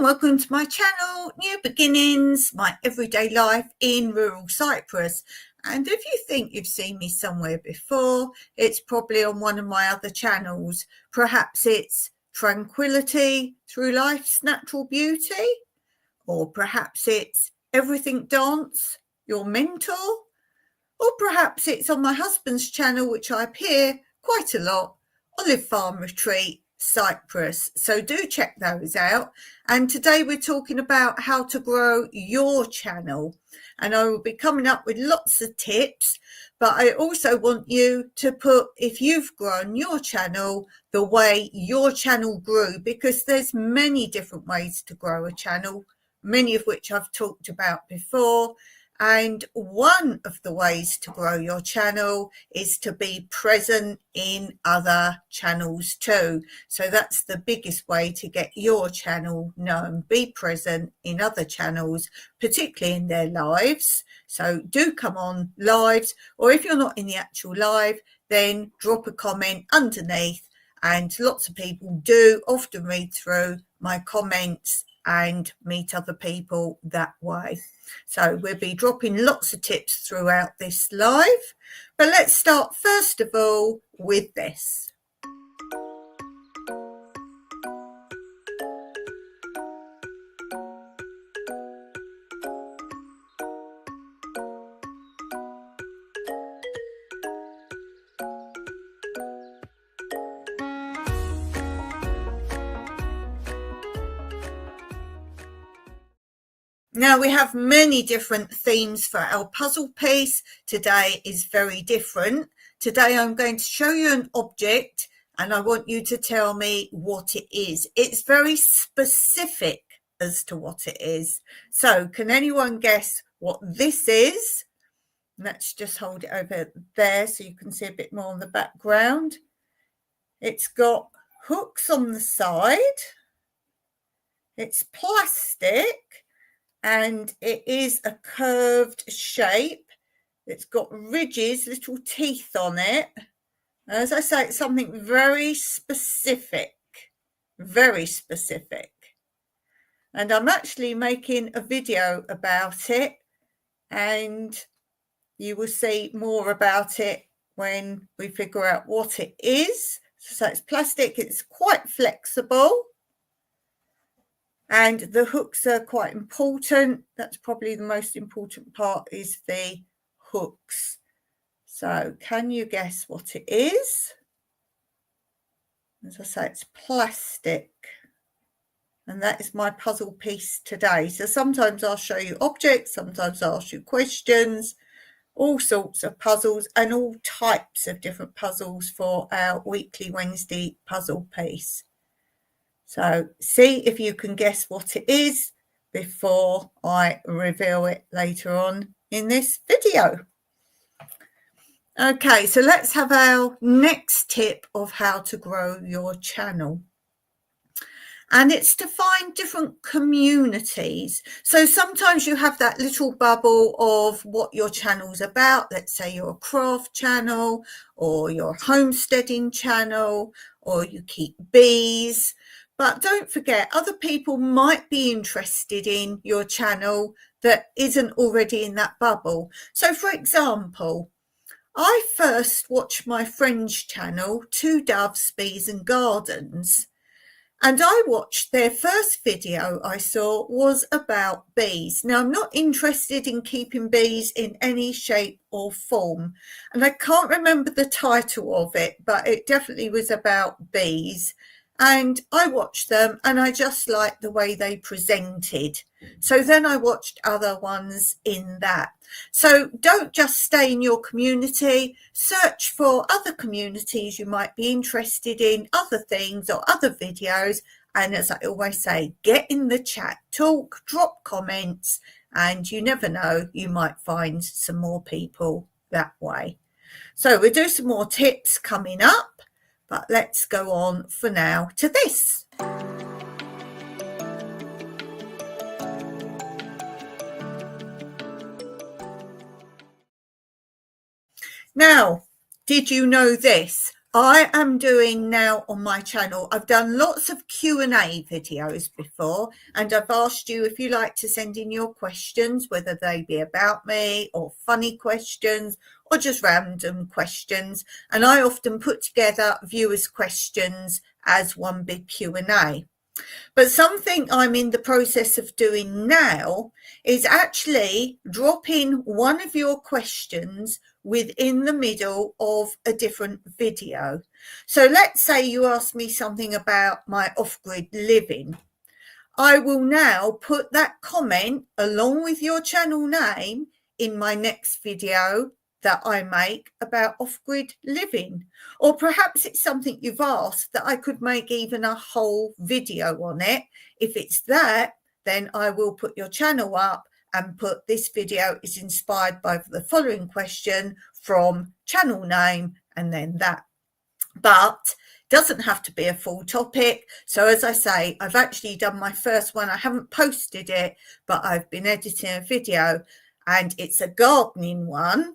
welcome to my channel, New Beginnings, my everyday life in rural Cyprus. And if you think you've seen me somewhere before, it's probably on one of my other channels. Perhaps it's Tranquility Through Life's Natural Beauty, or perhaps it's Everything Dance, Your Mentor, or perhaps it's on my husband's channel, which I appear quite a lot, Olive Farm Retreat, Cyprus. So do check those out. And today we're talking about how to grow your channel. And I will be coming up with lots of tips, but I also want you to put, if you've grown your channel, the way your channel grew, because there's many different ways to grow a channel, many of which I've talked about before. And one of the ways to grow your channel is to be present in other channels too. So that's the biggest way to get your channel known. Be present in other channels, particularly in their lives. So do come on lives, or if you're not in the actual live, then drop a comment underneath. And lots of people do often read through my comments and meet other people that way. So we'll be dropping lots of tips throughout this live, but let's start first of all with this. Now we have many different themes for our puzzle piece. Today is very different. Today I'm going to show you an object and I want you to tell me what it is. It's very specific as to what it is. So can anyone guess what this is? Let's just hold it over there so you can see a bit more on the background. It's got hooks on the side. It's plastic. And it is a curved shape. It's got ridges, little teeth on it. As I say, it's something very specific, very specific. And I'm actually making a video about it, and you will see more about it when we figure out what it is. So it's plastic, it's quite flexible. And the hooks are quite important. That's probably the most important part, is the hooks. So can you guess what it is? As I say, it's plastic. And that is my puzzle piece today. So sometimes I'll show you objects, sometimes I'll ask you questions, all sorts of puzzles and all types of different puzzles for our weekly Wednesday puzzle piece. So see if you can guess what it is before I reveal it later on in this video. Okay, so let's have our next tip of how to grow your channel. And it's to find different communities. So sometimes you have that little bubble of what your channel's about. Let's say you're a craft channel, or you're a homesteading channel, or you keep bees. But don't forget, other people might be interested in your channel that isn't already in that bubble. So for example, I first watched my friend's channel, Two Doves, Bees and Gardens. And I watched their first video I saw was about bees. Now, I'm not interested in keeping bees in any shape or form. And I can't remember the title of it, but it definitely was about bees. And I watched them and I just liked the way they presented. So then I watched other ones in that. So don't just stay in your community, search for other communities you might be interested in, other things or other videos. And as I always say, get in the chat, talk, drop comments, and you never know, you might find some more people that way. So we'll do some more tips coming up. But let's go on for now to this. Now, did you know this? I am doing now on my channel, I've done lots of Q&A videos before, and I've asked you if you like to send in your questions, whether they be about me or funny questions or just random questions. And I often put together viewers' questions as one big Q&A. But something I'm in the process of doing now is actually dropping one of your questions within the middle of a different video. So let's say you ask me something about my off-grid living. I will now put that comment along with your channel name in my next video that I make about off-grid living. Or perhaps it's something you've asked that I could make even a whole video on it. If it's that, then I will put your channel up and put this video is inspired by the following question from channel name and then that. But doesn't have to be a full topic. So as I say, I've actually done my first one. I haven't posted it, but I've been editing a video and it's a gardening one.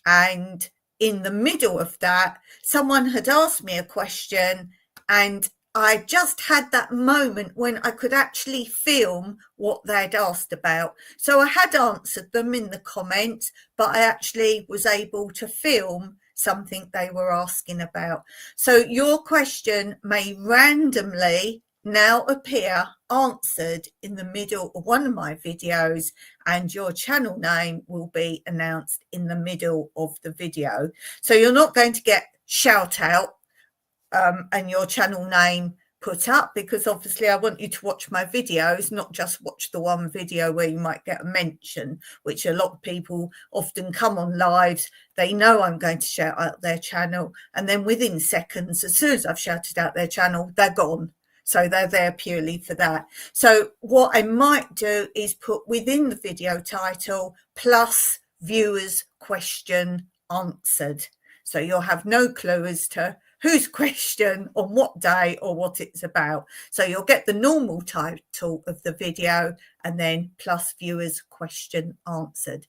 And in the middle of that, someone had asked me a question and I just had that moment when I could actually film what they'd asked about. So I had answered them in the comments, but I actually was able to film something they were asking about. So your question may randomly now appear answered in the middle of one of my videos, and your channel name will be announced in the middle of the video. So you're not going to get shout out and your channel name put up, because obviously I want you to watch my videos, not just watch the one video where you might get a mention, which a lot of people often come on lives. They know I'm going to shout out their channel, and then within seconds, as soon as I've shouted out their channel, they're gone. So they're there purely for that. So what I might do is put within the video title plus viewers question answered. So you'll have no clue as to whose question on what day or what it's about. So you'll get the normal title of the video and then plus viewers question answered.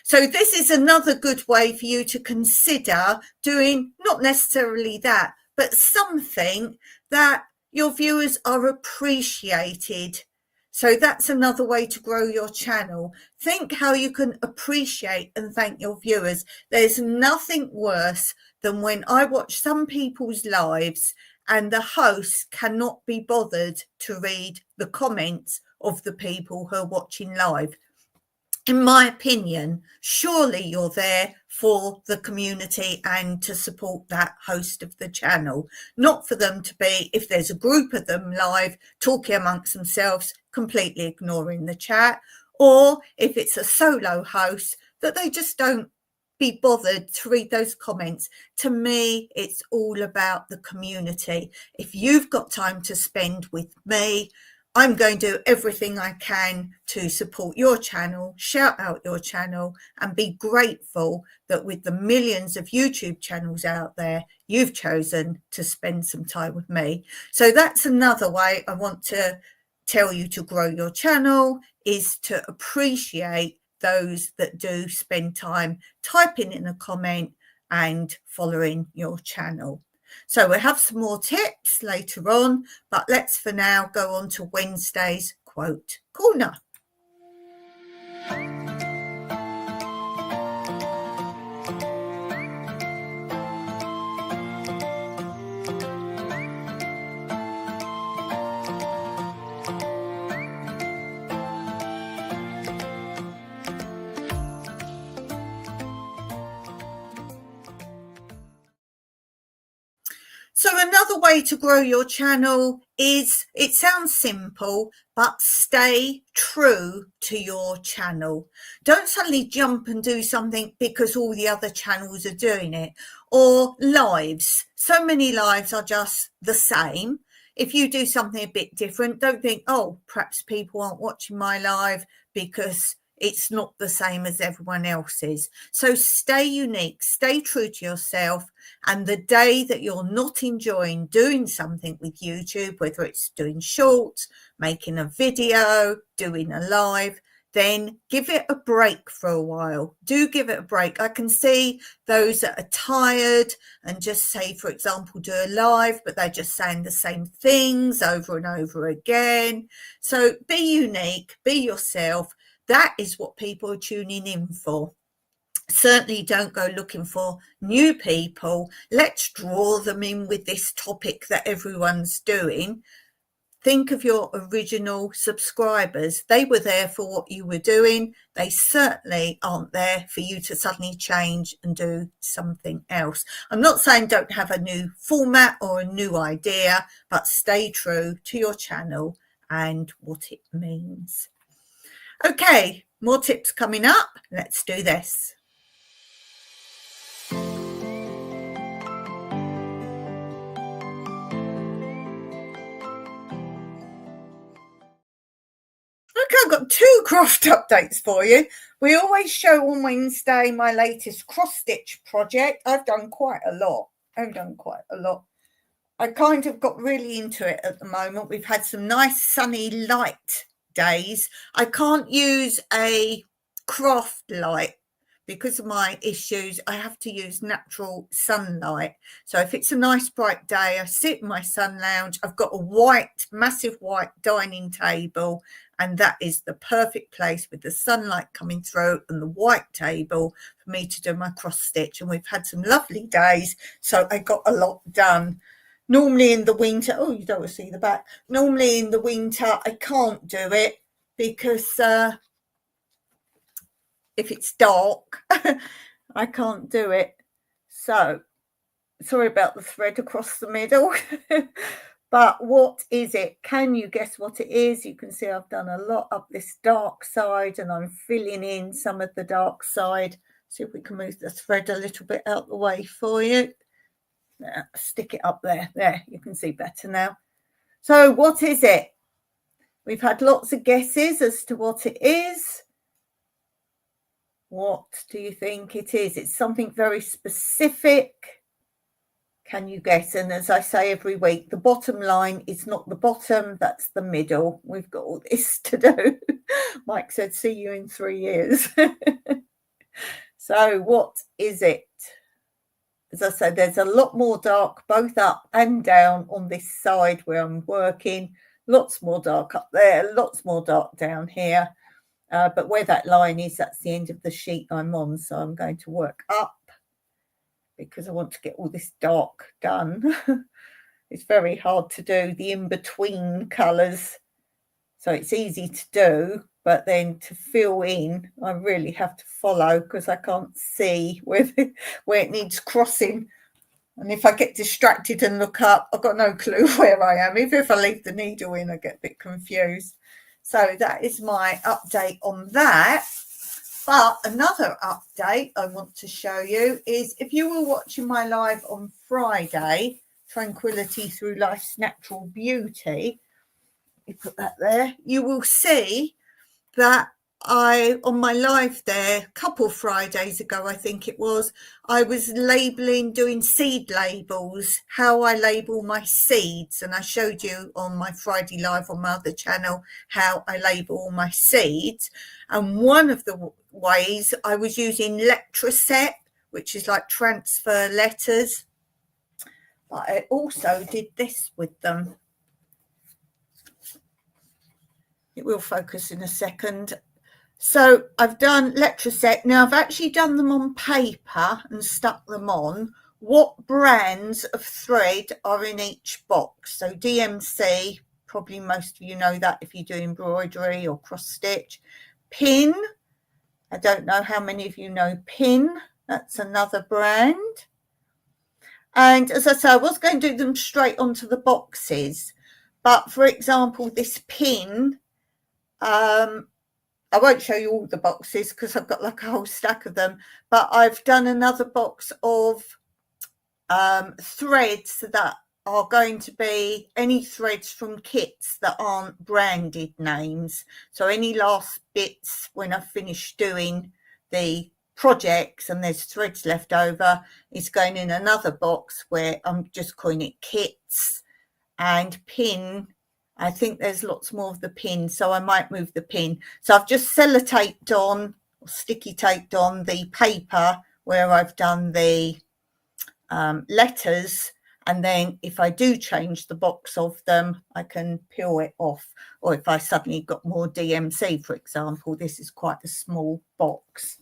So this is another good way for you to consider doing not necessarily that, but something that your viewers are appreciated. So that's another way to grow your channel. Think how you can appreciate and thank your viewers. There's nothing worse than when I watch some people's lives and the host cannot be bothered to read the comments of the people who are watching live. In my opinion, surely you're there for the community and to support that host of the channel, not for them to be, if there's a group of them live talking amongst themselves, completely ignoring the chat, or if it's a solo host, that they just don't be bothered to read those comments. To me, it's all about the community. If you've got time to spend with me, I'm going to do everything I can to support your channel, shout out your channel, and be grateful that with the millions of YouTube channels out there, you've chosen to spend some time with me. So that's another way I want to tell you to grow your channel, is to appreciate those that do spend time typing in a comment and following your channel. So we'll have some more tips later on, but let's for now go on to Wednesday's Quote Corner. So another way to grow your channel is, it sounds simple, but stay true to your channel. Don't suddenly jump and do something because all the other channels are doing it. Or lives. So many lives are just the same. If you do something a bit different, don't think, oh, perhaps people aren't watching my live because it's not the same as everyone else's. So stay unique, stay true to yourself. And the day that you're not enjoying doing something with YouTube, whether it's doing shorts, making a video, doing a live, then give it a break for a while. Do give it a break. I can see those that are tired and just say, for example, do a live, but they're just saying the same things over and over again. So be unique, be yourself. That is what people are tuning in for. Certainly don't go looking for new people. Let's draw them in with this topic that everyone's doing. Think of your original subscribers. They were there for what you were doing. They certainly aren't there for you to suddenly change and do something else. I'm not saying don't have a new format or a new idea, but stay true to your channel and what it means. Okay, more tips coming up. Let's do this. Okay, I've got 2 craft updates for you. We always show on Wednesday my latest cross stitch project. I've done quite a lot. I kind of got really into it at the moment. We've had some nice sunny light days. I can't use a craft light because of my issues. I have to use natural sunlight. So if it's a nice bright day, I sit in my sun lounge. I've got a massive white dining table, and that is the perfect place with the sunlight coming through and the white table for me to do my cross stitch. And we've had some lovely days, so I got a lot done. Normally in the winter, oh, you don't want to see the back. Normally in the winter, I can't do it because if it's dark, I can't do it. So sorry about the thread across the middle. But what is it? Can you guess what it is? You can see I've done a lot up this dark side and I'm filling in some of the dark side. See if we can move the thread a little bit out the way for you. Stick it up there. There, you can see better now. So what is it? We've had lots of guesses as to what it is. What do you think it is? It's something very specific. Can you guess? And as I say every week, the bottom line is not the bottom, that's the middle. We've got all this to do. Mike said, see you in 3 years. So what is it? As I said, there's a lot more dark both up and down on this side where I'm working. Lots more dark up there, lots more dark down here. But where that line is, that's the end of the sheet I'm on. So I'm going to work up because I want to get all this dark done. It's very hard to do the in-between colours. So it's easy to do, but then to fill in, I really have to follow because I can't see where it needs crossing. And if I get distracted and look up, I've got no clue where I am. Even if I leave the needle in, I get a bit confused. So that is my update on that. But another update I want to show you is if you were watching my live on Friday, Tranquility Through Life's Natural Beauty, you put that there, you will see that on my live there, a couple of Fridays ago, I think it was, I was doing seed labels, how I label my seeds. And I showed you on my Friday live on my other channel, how I label all my seeds. And one of the ways I was using Letraset, which is like transfer letters. But I also did this with them. It will focus in a second. So I've done Letraset. Now I've actually done them on paper and stuck them on. What brands of thread are in each box? So DMC, probably most of you know that if you do embroidery or cross stitch. Pin, I don't know how many of you know Pin. That's another brand. And as I say, I was going to do them straight onto the boxes. But for example, this Pin, I won't show you all the boxes because I've got like a whole stack of them, but I've done another box of threads that are going to be any threads from kits that aren't branded names. So any last bits when I finish doing the projects and there's threads left over is going in another box where I'm just calling it kits, and Pin I think there's lots more of the pin, so I might move the pin. So I've just sellotaped on, or sticky taped on the paper where I've done the letters, and then if I do change the box of them, I can peel it off. Or if I suddenly got more DMC, for example, this is quite a small box.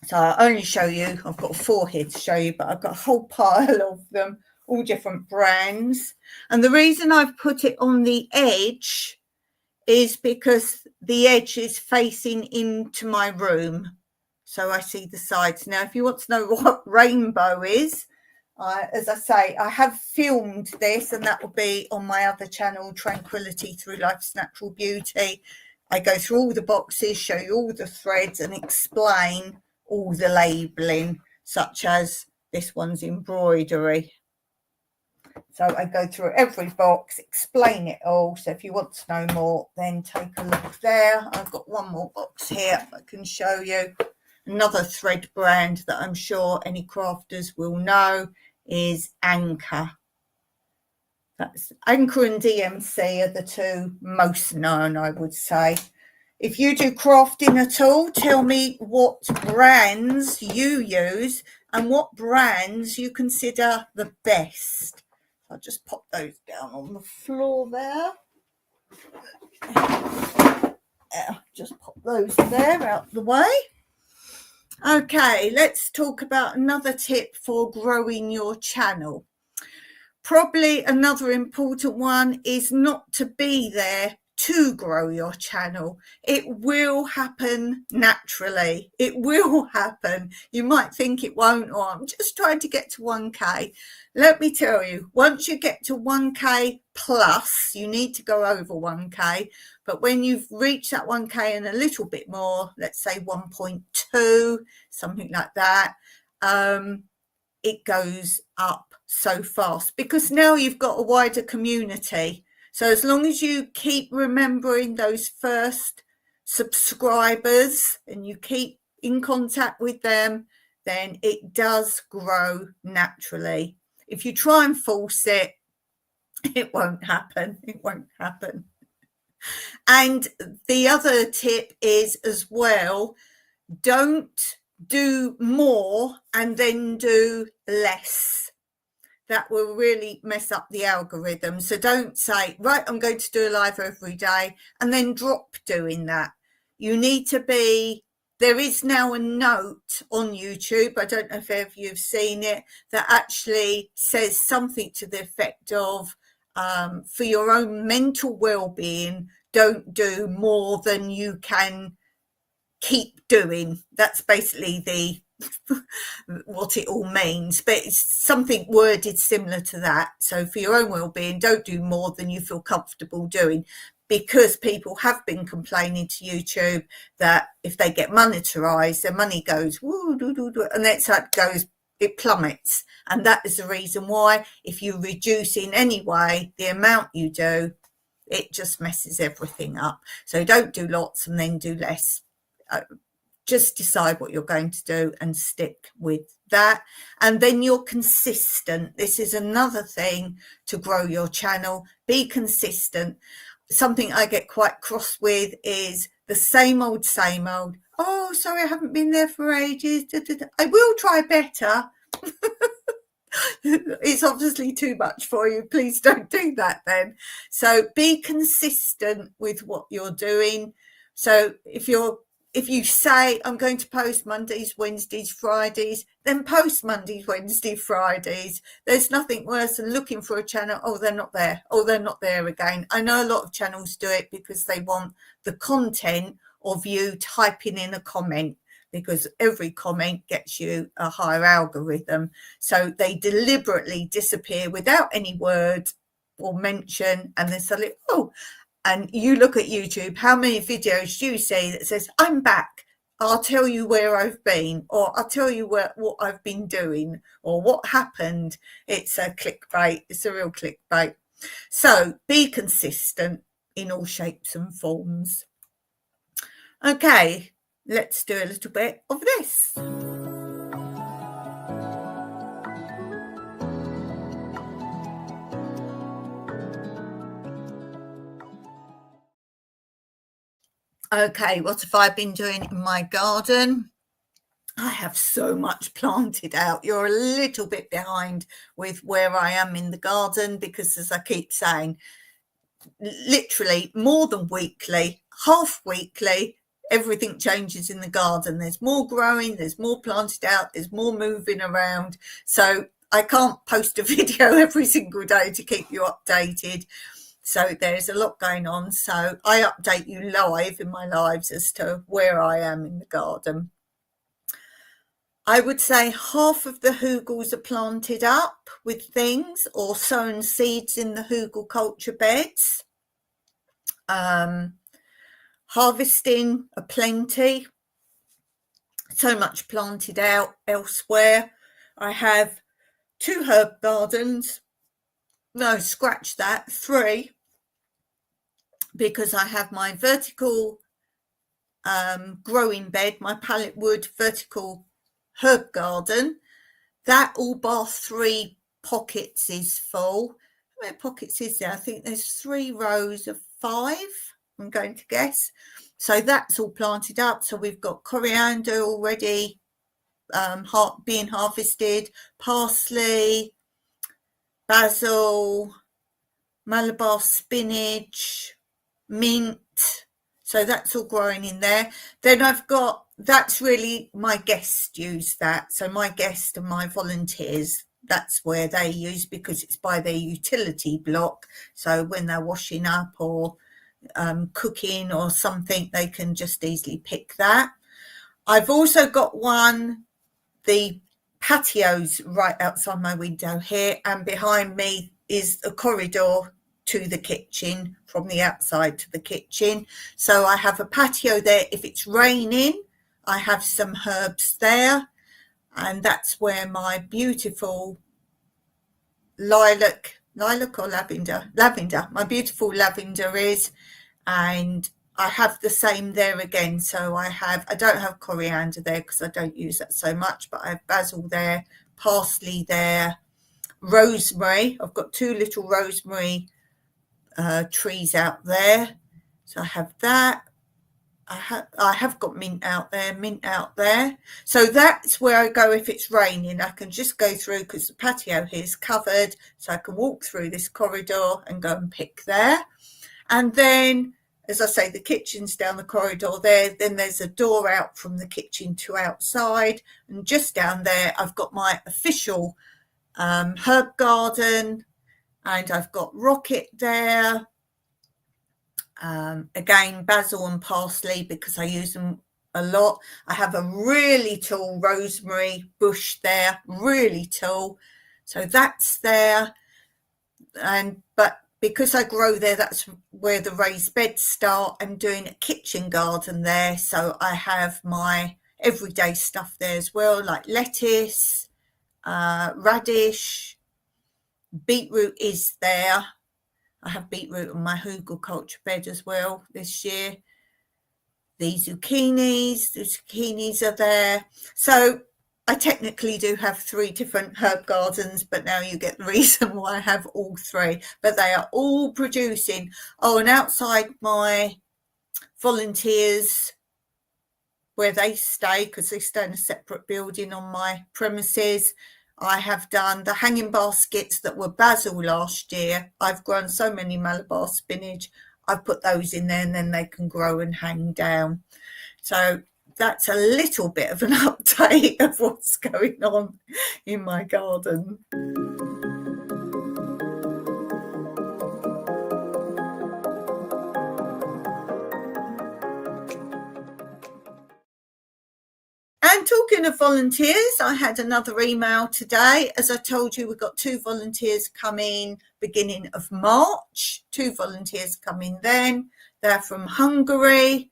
So I'll only show you, I've got 4 here to show you, but I've got a whole pile of them, all different brands. And the reason I've put it on the edge is because the edge is facing into my room. So I see the sides. Now, if you want to know what rainbow is, as I say, I have filmed this, and that will be on my other channel, Tranquility Through Life's Natural Beauty. I go through all the boxes, show you all the threads, and explain all the labelling, such as this one's embroidery. So I go through every box, explain it all. So if you want to know more, then take a look there. I've got one more box here I can show you. Another thread brand that I'm sure any crafters will know is Anchor. That's Anchor and DMC are the 2 most known, I would say. If you do crafting at all, tell me what brands you use and what brands you consider the best. I'll just pop those down on the floor there. Just pop those there out the way. Okay, let's talk about another tip for growing your channel. Probably another important one is not to be there to grow your channel. It will happen naturally. It will happen. You might think it won't, or I'm just trying to get to 1K. Let me tell you, once you get to 1K plus, you need to go over 1K. But when you've reached that 1K and a little bit more, let's say 1.2, something like that, it goes up so fast because now you've got a wider community. So as long as you keep remembering those first subscribers and you keep in contact with them, then it does grow naturally. If you try and force it, it won't happen. It won't happen. And the other tip is as well, don't do more and then do less. That will really mess up the algorithm. So don't say, right, I'm going to do a live every day and then drop doing that. You need to be, there is now a note on YouTube, I don't know if ever you've seen it, that actually says something to the effect of, for your own mental well-being, don't do more than you can keep doing. That's basically the what it all means, but it's something worded similar to that. So for your own well-being, don't do more than you feel comfortable doing, because people have been complaining to YouTube that if they get monetized, their money goes woo, doo, doo, doo, and that's how it goes, it plummets. And that is the reason why, if you reduce in any way the amount you do, it just messes everything up. So don't do lots and then do less. Just decide what you're going to do and stick with that. And then you're consistent. This is another thing to grow your channel. Be consistent. Something I get quite cross with is the same old, same old. Oh, sorry, I haven't been there for ages. I will try better. It's obviously too much for you. Please don't do that then. So be consistent with what you're doing. So if you say, I'm going to post Mondays, Wednesdays, Fridays, then post Mondays, Wednesdays, Fridays. There's nothing worse than looking for a channel. Oh, they're not there. Oh, they're not there again. I know a lot of channels do it because they want the content of you typing in a comment, because every comment gets you a higher algorithm. So they deliberately disappear without any word or mention, and then suddenly, oh, and you look at YouTube, how many videos do you see that says, I'm back, I'll tell you where I've been, or I'll tell you what I've been doing, or what happened. It's a clickbait. It's a real clickbait. So be consistent in all shapes and forms. Okay, let's do a little bit of this. Okay, what have I been doing in my garden? I have so much planted out. You're a little bit behind with where I am in the garden because, as I keep saying, literally more than weekly, half weekly, everything changes in the garden. There's more growing, there's more planted out, there's more moving around. So I can't post a video every single day to keep you updated. So there's a lot going on. So I update you live in my lives as to where I am in the garden. I would say half of the hugels are planted up with things or sown seeds in the hugel culture beds. Harvesting aplenty, so much planted out elsewhere. I have 2 herb gardens, no, scratch that, 3, because I have my vertical growing bed, my pallet wood vertical herb garden. That all bar 3 pockets is full. How many pockets is there? I think there's 3 rows of 5, I'm going to guess. So that's all planted up. So we've got coriander already being harvested, parsley, basil, Malabar spinach, mint. So that's all growing in there. Then I've got, that's really my guests use that. So my guests and my volunteers, that's where they use, because it's by their utility block. So when they're washing up or cooking or something, they can just easily pick that. I've also got one, the patio's right outside my window here, and behind me is a corridor to the kitchen, from the outside to the kitchen. So I have a patio there. If it's raining, I have some herbs there, and that's where my beautiful lilac or lavender, my beautiful lavender is, and I have the same there again. So I don't have coriander there because I don't use that so much, but I have basil there, parsley there, rosemary. I've got 2 little rosemary trees out there. So I have that. I have got mint out there. So that's where I go if it's raining. I can just go through because the patio here is covered. So I can walk through this corridor and go and pick there. And then, as I say, the kitchen's down the corridor there. Then there's a door out from the kitchen to outside. And just down there, I've got my official herb garden. And I've got rocket there. Again, basil and parsley because I use them a lot. I have a really tall rosemary bush there, really tall. So that's there. But because I grow there, that's where the raised beds start. I'm doing a kitchen garden there. So I have my everyday stuff there as well, like lettuce, radish, beetroot is there. I have beetroot on my hugel culture bed as well this year. The zucchinis are there. So I technically do have 3 different herb gardens, but now you get the reason why I have all 3. But they are all producing. Oh, and outside my volunteers, where they stay, because they stay in a separate building on my premises, I have done the hanging baskets that were basil last year. I've grown so many Malabar spinach. I've put those in there and then they can grow and hang down. So that's a little bit of an update of what's going on in my garden. And talking of volunteers, I had another email today. As I told you, we've got 2 volunteers coming beginning of March. 2 volunteers coming then. They're from Hungary.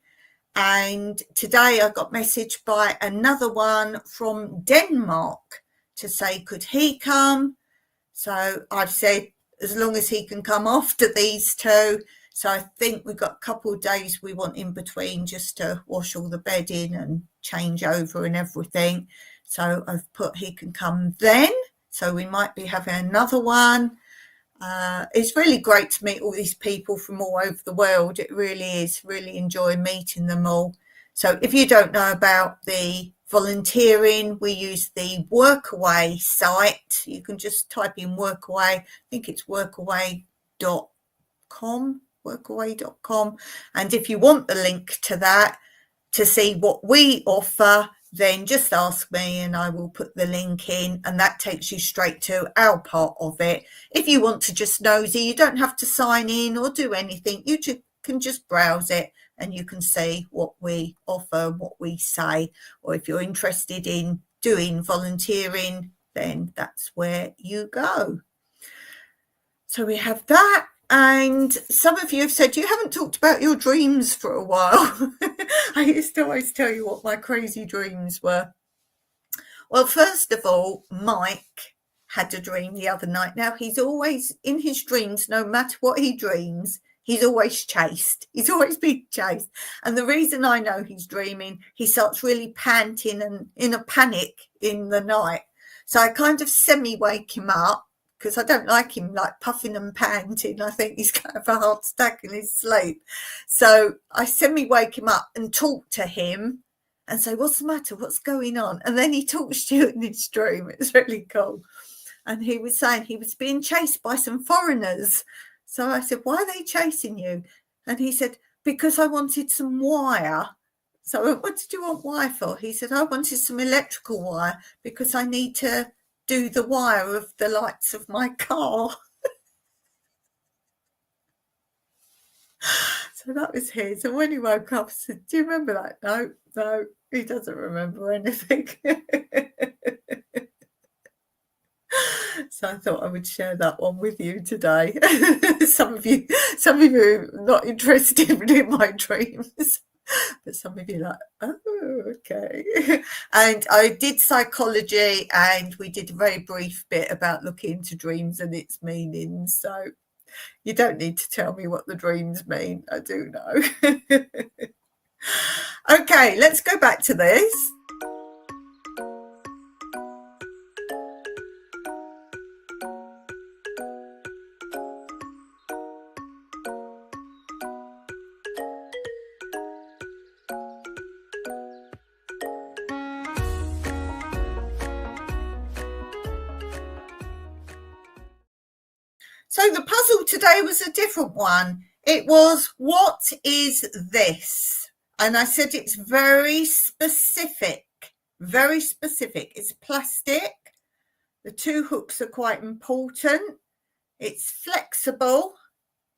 And today I got messaged by another one from Denmark to say, could he come? So I've said, as long as he can come after these 2. So I think we've got a couple of days we want in between just to wash all the bedding and change over and everything. So I've put he can come then. So we might be having another one. It's really great to meet all these people from all over the world. It really is. Really enjoy meeting them all. So if you don't know about the volunteering, we use the Workaway site. You can just type in Workaway. I think it's workaway.com. And if you want the link to that to see what we offer, then just ask me and I will put the link in, and that takes you straight to our part of it. If you want to just nosy, you don't have to sign in or do anything. You can just browse it and you can see what we offer, what we say. Or if you're interested in doing volunteering, then that's where you go. So we have that. And some of you have said you haven't talked about your dreams for a while. I used to always tell you what my crazy dreams were. Well, first of all, Mike had a dream the other night. Now, he's always in his dreams, no matter what he dreams, he's always chased. He's always being chased. And the reason I know he's dreaming, he starts really panting and in a panic in the night. So I kind of semi-wake him up, because I don't like him like puffing and panting. I think he's going to have a heart attack in his sleep. So I semi-wake him up and talk to him and say, what's the matter? What's going on? And then he talks to you in his dream. It's really cool. And he was saying he was being chased by some foreigners. So I said, why are they chasing you? And he said, because I wanted some wire. So what did you want wire for? He said, I wanted some electrical wire because I need to do the wire of the lights of my car. So that was his. And when he woke up, I said, do you remember that? No, he doesn't remember anything. So I thought I would share that one with you today. Some of you are not interested in my dreams. But some of you are like, oh, okay. And I did psychology, and we did a very brief bit about looking into dreams and its meanings. So you don't need to tell me what the dreams mean. I do know. Okay, let's go back to this. So the puzzle today was a different one. It was, what is this? And I said it's very specific, very specific. It's plastic. The two hooks are quite important. It's flexible.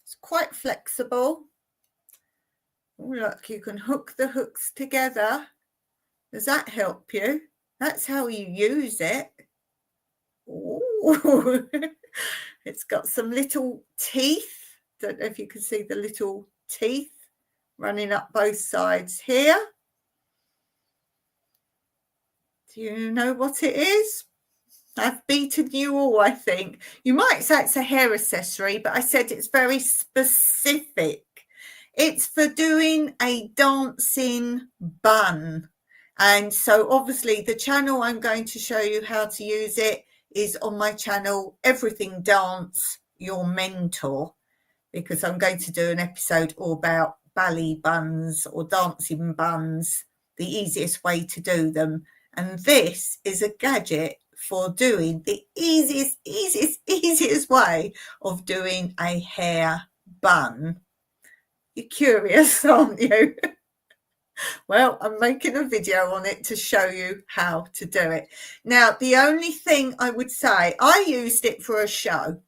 It's quite flexible. Oh, look, you can hook the hooks together. Does that help you? That's how you use it. Oh. It's got some little teeth. Don't know if you can see the little teeth running up both sides here. Do you know what it is? I've beaten you all, I think. You might say it's a hair accessory, but I said it's very specific. It's for doing a dancing bun. And so obviously the channel I'm going to show you how to use it is on my channel, Everything Dance, Your Mentor, because I'm going to do an episode all about ballet buns or dancing buns, the easiest way to do them. And this is a gadget for doing the easiest way of doing a hair bun. You're curious, aren't you? Well, I'm making a video on it to show you how to do it. Now, the only thing I would say, I used it for a show.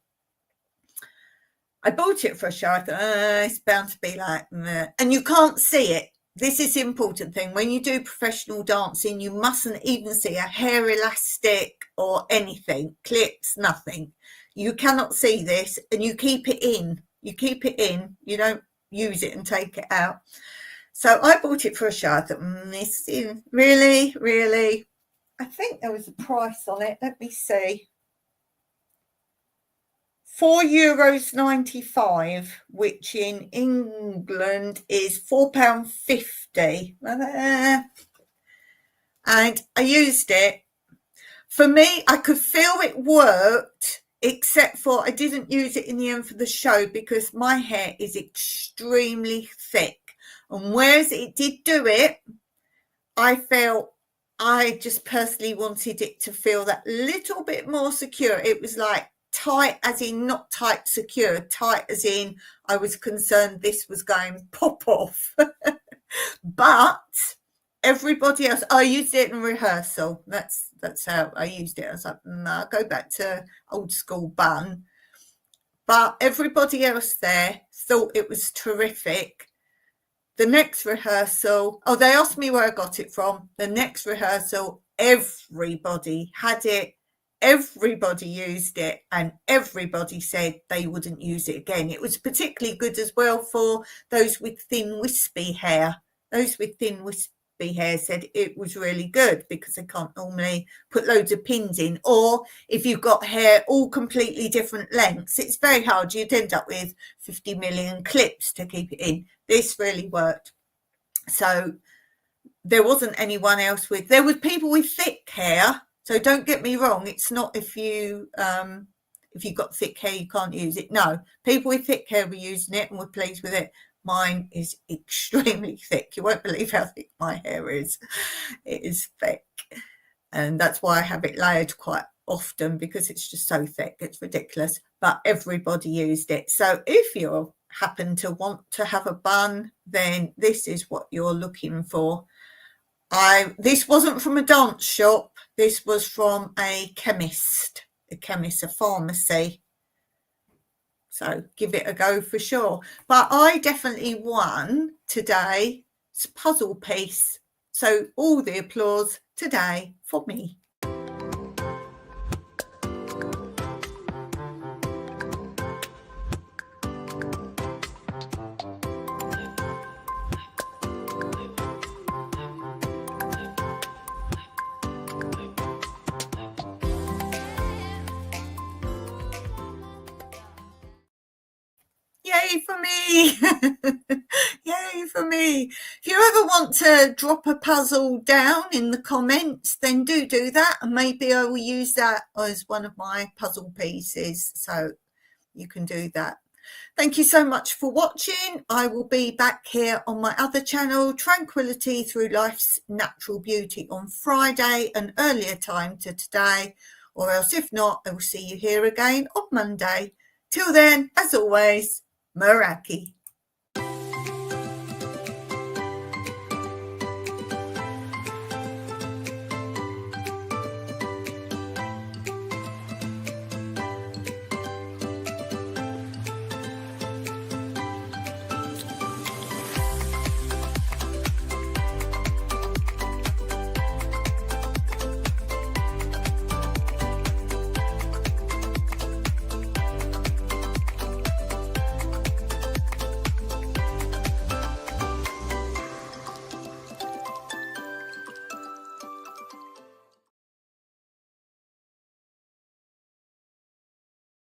I bought it for a show. I thought, it's bound to be like, meh. And you can't see it. This is the important thing. When you do professional dancing, you mustn't even see a hair elastic or anything, clips, nothing. You cannot see this, and you keep it in. You keep it in. You don't use it and take it out. So I bought it for a show. I thought, this is really, I think there was a price on it. Let me see. €4.95, which in England is £4.50. And I used it. For me, I could feel it worked except for I didn't use it in the end for the show because my hair is extremely thick. And whereas it did do it, I felt I just personally wanted it to feel that little bit more secure. It was like tight as in not tight secure, tight as in I was concerned this was going pop off. But everybody else, I used it in rehearsal. That's how I used it. I was like, no, go back to old school bun. But everybody else there thought it was terrific. The next rehearsal, they asked me where I got it from. The next rehearsal, everybody had it, everybody used it, and everybody said they wouldn't use it again. It was particularly good as well for those with thin, wispy hair. Those with thin, wispy hair said it was really good because they can't normally put loads of pins in. Or if you've got hair all completely different lengths, it's very hard. You'd end up with 50 million clips to keep it in. This really worked. So there wasn't anyone else there were people with thick hair. So don't get me wrong. It's not if you've got thick hair, you can't use it. No, people with thick hair were using it and were pleased with it. Mine is extremely thick. You won't believe how thick my hair is. It is thick. And that's why I have it layered quite often because it's just so thick. It's ridiculous. But everybody used it. So if you happen to want to have a bun, then this is what you're looking for. This wasn't from a dance shop. This was from a chemist, a pharmacy. So give it a go for sure. But I definitely won today's puzzle piece. So all the applause today for me. Yay for me. Yay for me. If you ever want to drop a puzzle down in the comments, then do that. And maybe I will use that as one of my puzzle pieces. So you can do that. Thank you so much for watching. I will be back here on my other channel, Tranquility Through Life's Natural Beauty, on Friday, an earlier time to today. Or else, if not, I will see you here again on Monday. Till then, as always, Meraki.